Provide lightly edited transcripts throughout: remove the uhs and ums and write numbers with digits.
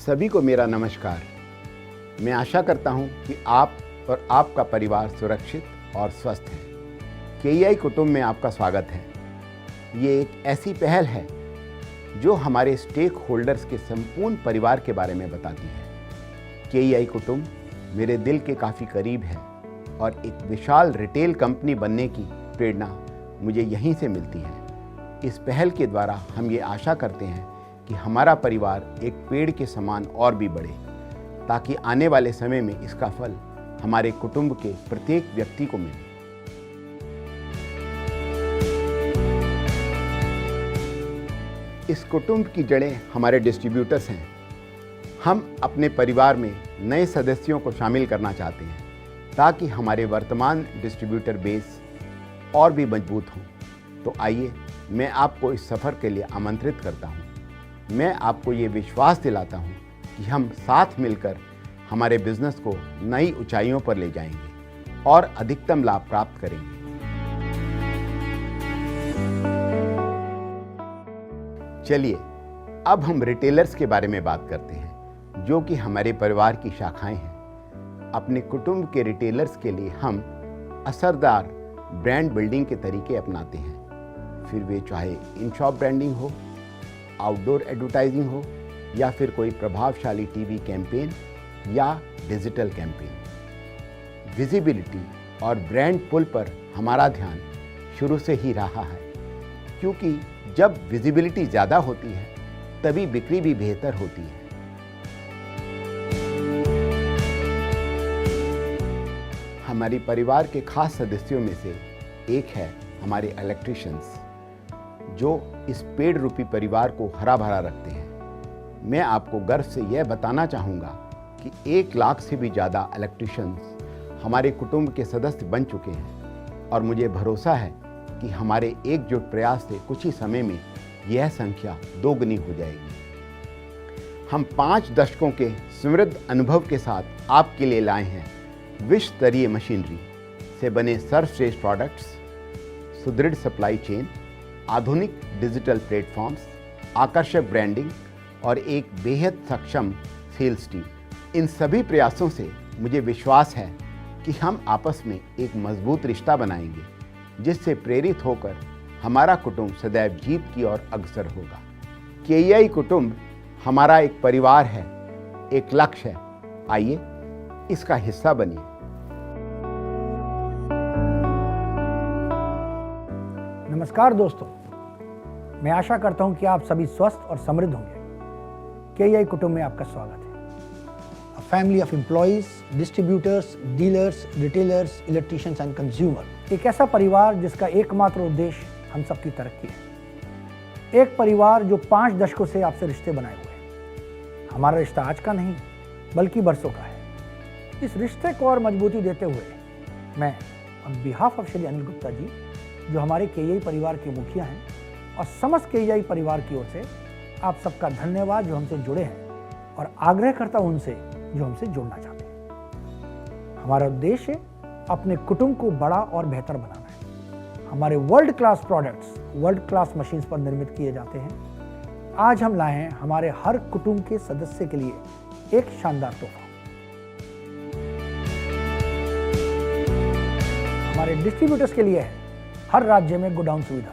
सभी को मेरा नमस्कार। मैं आशा करता हूं कि आप और आपका परिवार सुरक्षित और स्वस्थ है। केईआई कुटुंब में आपका स्वागत है। ये एक ऐसी पहल है जो हमारे स्टेक होल्डर्स के संपूर्ण परिवार के बारे में बताती है। केईआई कुटुंब मेरे दिल के काफ़ी करीब है और एक विशाल रिटेल कंपनी बनने की प्रेरणा मुझे यहीं से मिलती है। इस पहल के द्वारा हम ये आशा करते हैं कि हमारा परिवार एक पेड़ के समान और भी बढ़े, ताकि आने वाले समय में इसका फल हमारे कुटुंब के प्रत्येक व्यक्ति को मिले। इस कुटुंब की जड़ें हमारे डिस्ट्रीब्यूटर्स हैं। हम अपने परिवार में नए सदस्यों को शामिल करना चाहते हैं ताकि हमारे वर्तमान डिस्ट्रीब्यूटर बेस और भी मजबूत हों। तो आइए मैं आपको इस सफ़र के लिए आमंत्रित करता हूं। मैं आपको ये विश्वास दिलाता हूं कि हम साथ मिलकर हमारे बिजनेस को नई ऊंचाइयों पर ले जाएंगे और अधिकतम लाभ प्राप्त करेंगे। चलिए अब हम रिटेलर्स के बारे में बात करते हैं, जो कि हमारे परिवार की शाखाएं हैं। अपने कुटुंब के रिटेलर्स के लिए हम असरदार ब्रांड बिल्डिंग के तरीके अपनाते हैं, फिर वे चाहे इन शॉप ब्रांडिंग हो, आउटडोर एडवर्टाइजिंग हो या फिर कोई प्रभावशाली टीवी कैंपेन या डिजिटल कैंपेन। विजिबिलिटी और ब्रांड पुल पर हमारा ध्यान शुरू से ही रहा है, क्योंकि जब विजिबिलिटी ज़्यादा होती है तभी बिक्री भी बेहतर होती है। हमारे परिवार के खास सदस्यों में से एक है हमारे इलेक्ट्रीशियंस, जो इस पेड़ रूपी परिवार को हरा भरा रखते हैं। मैं आपको गर्व से यह बताना चाहूँगा कि 1 लाख से भी ज़्यादा इलेक्ट्रीशियंस हमारे कुटुंब के सदस्य बन चुके हैं और मुझे भरोसा है कि हमारे एकजुट प्रयास से कुछ ही समय में यह संख्या दोगुनी हो जाएगी। हम 5 दशकों के समृद्ध अनुभव के साथ आपके लिए लाए हैं विश्व स्तरीय मशीनरी से बने सर्वश्रेष्ठ प्रोडक्ट्स, सुदृढ़ सप्लाई चेन, आधुनिक डिजिटल प्लेटफॉर्म्स, आकर्षक ब्रांडिंग और एक बेहद सक्षम सेल्स टीम। इन सभी प्रयासों से मुझे विश्वास है कि हम आपस में एक मजबूत रिश्ता बनाएंगे, जिससे प्रेरित होकर हमारा कुटुंब सदैव जीत की ओर अग्रसर होगा। केईआई कुटुंब हमारा एक परिवार है, एक लक्ष्य है। आइए इसका हिस्सा बनिए। नमस्कार दोस्तों, मैं आशा करता हूं कि आप सभी स्वस्थ और समृद्ध होंगे। केईआई कुटुंब में आपका स्वागत है। A family of employees, distributors, dealers, retailers, electricians and consumer. एक ऐसा परिवार जिसका एकमात्र उद्देश्य हम सबकी तरक्की है। एक परिवार जो 5 दशकों से आपसे रिश्ते बनाए हुए हैं। हमारा रिश्ता आज का नहीं बल्कि बरसों का है। इस रिश्ते को और मजबूती देते हुए मैं on behalf of Shri Anil Gupta ji, जो हमारे केईआई परिवार के मुखिया हैं, और समस्त केईआई परिवार की ओर से आप सबका धन्यवाद जो हमसे जुड़े हैं, और आग्रह करता हूं उनसे जो हमसे जुड़ना चाहते हैं। हमारा उद्देश्य अपने कुटुंब को बड़ा और बेहतर बनाना है। हमारे world class products world class machines पर निर्मित किए जाते हैं। आज हम लाए हैं हमारे हर कुटुंब के सदस्य के लिए एक शानदार तोहफा। हमारे डिस्ट्रीब्यूटर्स के लिए है हर राज्य में गोडाउन सुविधा,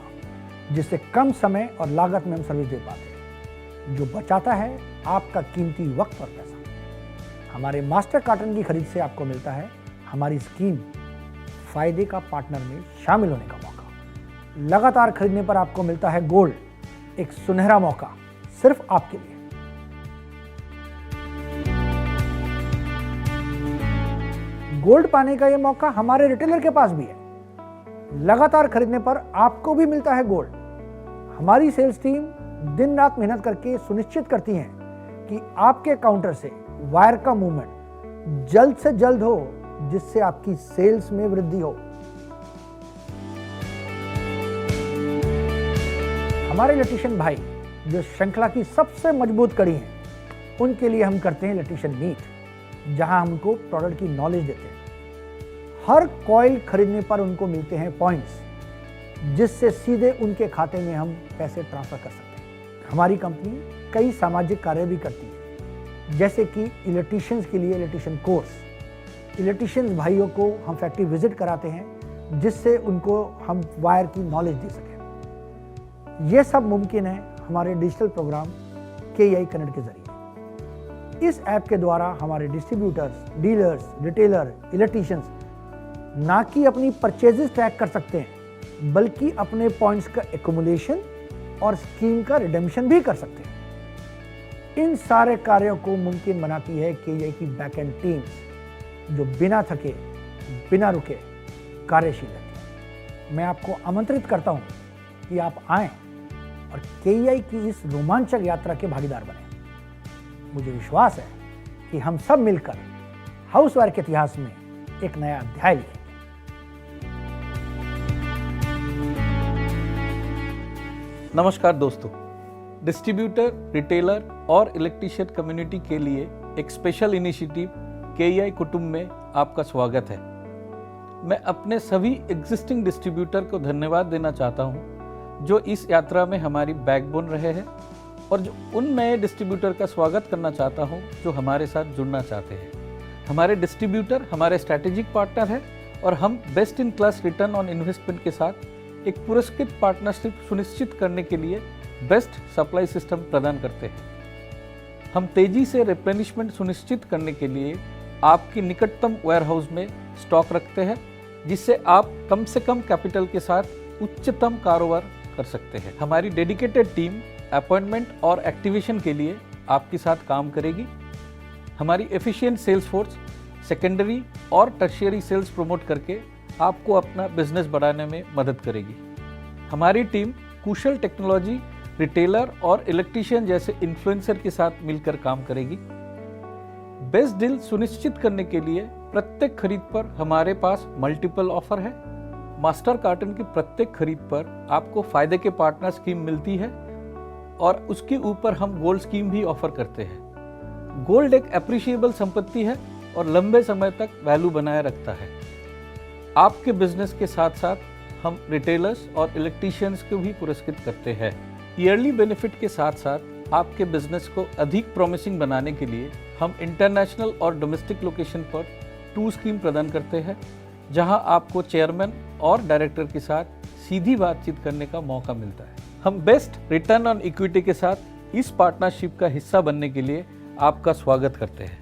जिससे कम समय और लागत में हम सर्विस दे पाते हैं, जो बचाता है आपका कीमती वक्त और पैसा। हमारे मास्टर कार्टन की खरीद से आपको मिलता है हमारी स्कीम फायदे का पार्टनर में शामिल होने का मौका। लगातार खरीदने पर आपको मिलता है गोल्ड, एक सुनहरा मौका सिर्फ आपके लिए। गोल्ड पाने का यह मौका हमारे रिटेलर के पास भी है। लगातार खरीदने पर आपको भी मिलता है गोल्ड। हमारी सेल्स टीम दिन रात मेहनत करके सुनिश्चित करती है कि आपके काउंटर से वायर का मूवमेंट जल्द से जल्द हो, जिससे आपकी सेल्स में वृद्धि हो। हमारे इलेक्ट्रीशियन भाई जो श्रृंखला की सबसे मजबूत कड़ी हैं, उनके लिए हम करते हैं इलेक्ट्रीशियन मीट, जहां हमको प्रोडक्ट की नॉलेज देते हैं। हर कॉइल खरीदने पर उनको मिलते हैं पॉइंट्स, जिससे सीधे उनके खाते में हम पैसे ट्रांसफर कर सकते हैं। हमारी कंपनी कई सामाजिक कार्य भी करती है, जैसे कि इलेक्ट्रीशियंस के लिए इलेक्ट्रीशियन कोर्स, इलेक्ट्रीशियंस भाइयों को हम फैक्ट्री विजिट कराते हैं जिससे उनको हम वायर की नॉलेज दे सकें। ये सब मुमकिन है हमारे डिजिटल प्रोग्राम KEI कनेक्ट के जरिए। इस ऐप के द्वारा हमारे डिस्ट्रीब्यूटर्स, डीलर्स, रिटेलर, इलेक्ट्रीशियंस ना कि अपनी परचेजेस ट्रैक कर सकते हैं बल्कि अपने पॉइंट्स का एक्युमुलेशन और स्कीम का रिडेम्पशन भी कर सकते हैं। इन सारे कार्यों को मुमकिन बनाती है KEI की बैकएंड टीम्स जो बिना थके, बिना रुके कार्यशील रहती है। मैं आपको आमंत्रित करता हूं कि आप आएं और KEI की इस रोमांचक यात्रा के भागीदार बने। मुझे विश्वास है कि हम सब मिलकर हाउसवायर के इतिहास में एक नया अध्याय लिखेंगे। नमस्कार दोस्तों, डिस्ट्रीब्यूटर, रिटेलर और इलेक्ट्रीशियन कम्युनिटी के लिए एक स्पेशल इनिशिएटिव KEI कुटुंब में आपका स्वागत है। मैं अपने सभी एग्जिस्टिंग डिस्ट्रीब्यूटर को धन्यवाद देना चाहता हूं जो इस यात्रा में हमारी बैकबोन रहे हैं और जो उन नए डिस्ट्रीब्यूटर का स्वागत करना चाहता हूं जो हमारे साथ जुड़ना चाहते हैं। हमारे डिस्ट्रीब्यूटर हमारे स्ट्रैटेजिक पार्टनर है और हम best in class return on investment के साथ एक पुरस्कृत पार्टनरशिप सुनिश्चित करने के लिए बेस्ट सप्लाई सिस्टम प्रदान करते हैं। हम तेजी से रिप्लेनिशमेंट सुनिश्चित करने के लिए आपकी निकटतम वेयरहाउस में स्टॉक रखते हैं जिससे आप कम से कम कैपिटल के साथ उच्चतम कारोबार कर सकते हैं। हमारी डेडिकेटेड टीम अपॉइंटमेंट और एक्टिवेशन के लिए आपके साथ काम करेगी। हमारी एफिशिएंट सेल्स फोर्स सेकेंडरी और टर्शियरी सेल्स प्रमोट करके आपको अपना बिजनेस बढ़ाने में मदद करेगी। हमारी टीम कुशल टेक्नोलॉजी, रिटेलर और इलेक्ट्रीशियन जैसे इन्फ्लुएंसर के साथ मिलकर काम करेगी। बेस्ट डील सुनिश्चित करने के लिए प्रत्येक खरीद पर हमारे पास मल्टीपल ऑफर है। मास्टर कार्टन की प्रत्येक खरीद पर आपको फायदे के पार्टनर स्कीम मिलती है और उसके ऊपर हम गोल्ड स्कीम भी ऑफर करते हैं। गोल्ड एक एप्रिशिएबल संपत्ति है और लंबे समय तक वैल्यू बनाए रखता है। आपके बिजनेस के साथ साथ हम रिटेलर्स और इलेक्ट्रीशियंस को भी पुरस्कृत करते हैं। ईयरली बेनिफिट के साथ साथ आपके बिजनेस को अधिक प्रॉमिसिंग बनाने के लिए हम इंटरनेशनल और डोमेस्टिक लोकेशन पर टूर स्कीम प्रदान करते हैं जहां आपको चेयरमैन और डायरेक्टर के साथ सीधी बातचीत करने का मौका मिलता है। हम बेस्ट रिटर्न ऑन इक्विटी के साथ इस पार्टनरशिप का हिस्सा बनने के लिए आपका स्वागत करते हैं।